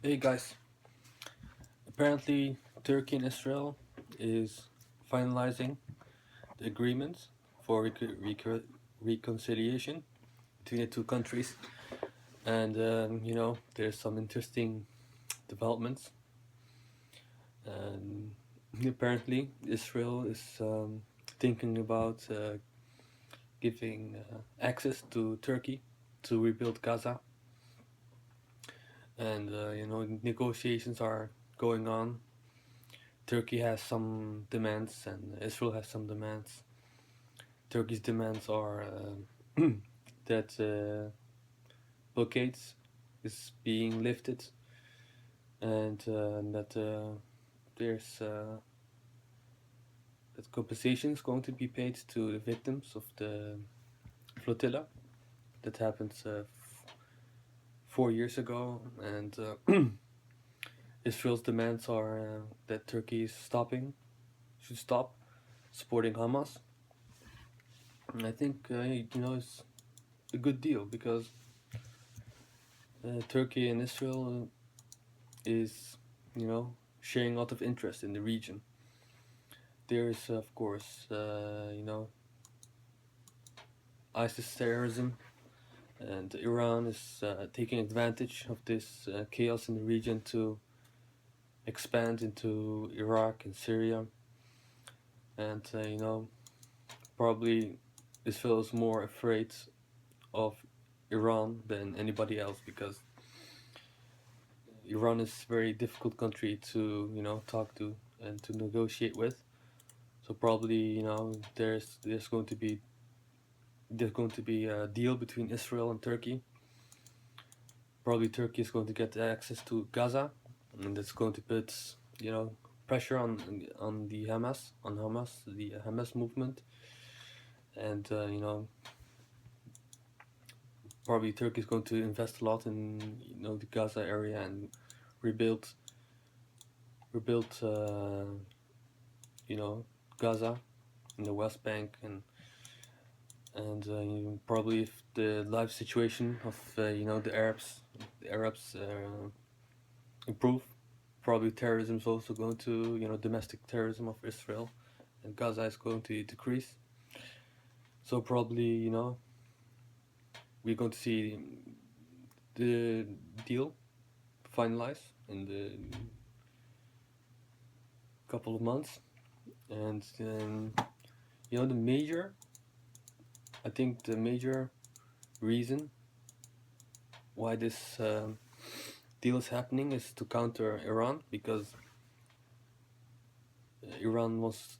Hey guys, apparently Turkey and Israel is finalizing the agreements for reconciliation between the two countries, and there's some interesting developments. And apparently, Israel is thinking about giving access to Turkey to rebuild Gaza, and negotiations are going on. Turkey has some demands and Israel has some demands. Turkey's demands are that blockades is being lifted and that there's that compensation is going to be paid to the victims of the flotilla that happened 4 years ago, and Israel's demands are that Turkey should stop supporting Hamas. And I think it's a good deal because Turkey and Israel is sharing a lot of interest in the region. There is of course ISIS terrorism, and Iran is taking advantage of this chaos in the region to expand into Iraq and Syria, and probably Israel is more afraid of Iran than anybody else because Iran is a very difficult country to talk to and to negotiate with. So probably there's going to be a deal between Israel and Turkey. Probably Turkey is going to get access to Gaza, and that's going to put pressure on the the Hamas movement, and probably Turkey is going to invest a lot in the Gaza area and rebuild rebuild you know Gaza in the West Bank, and probably if the life situation of the Arabs improve, probably terrorism is also going to domestic terrorism of Israel and Gaza is going to decrease. So probably we're going to see the deal finalized in the couple of months, and the major I think the major reason why this deal is happening is to counter Iran because Iran wants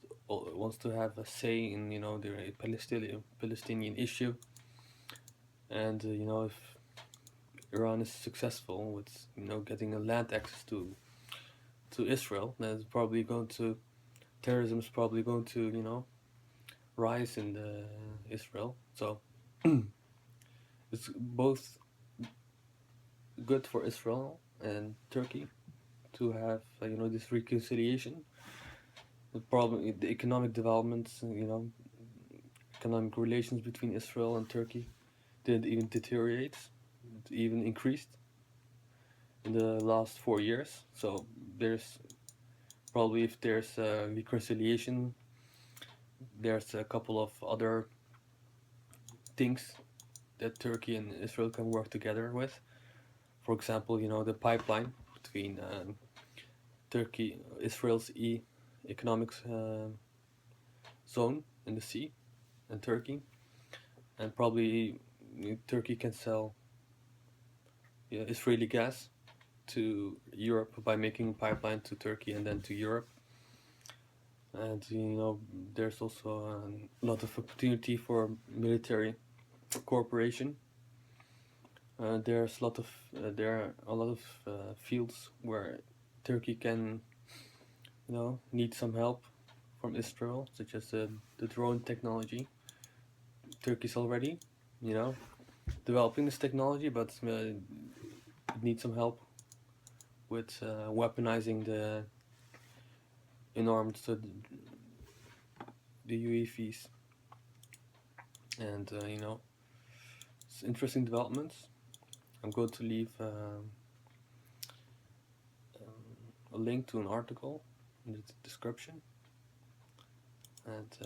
to have a say in the Palestinian issue, and if Iran is successful with getting a land access to Israel, then it's probably going to terrorism is probably going to rise in Israel. So it's both good for Israel and Turkey to have this reconciliation. The problem, the economic developments, economic relations between Israel and Turkey didn't even deteriorate; it even increased in the last 4 years. So there's probably if there's a reconciliation, there's a couple of other things that Turkey and Israel can work together with. For example, the pipeline between Turkey, Israel's economic zone in the sea, and Turkey, and probably Turkey can sell Israeli gas to Europe by making a pipeline to Turkey and then to Europe. And there's also a lot of opportunity for military cooperation. There are a lot of fields where Turkey can need some help from Israel, such as the drone technology. Turkey's already you know developing this technology, but it needs some help with weaponizing the UAVs, and it's interesting developments. I'm going to leave link to an article in the description, and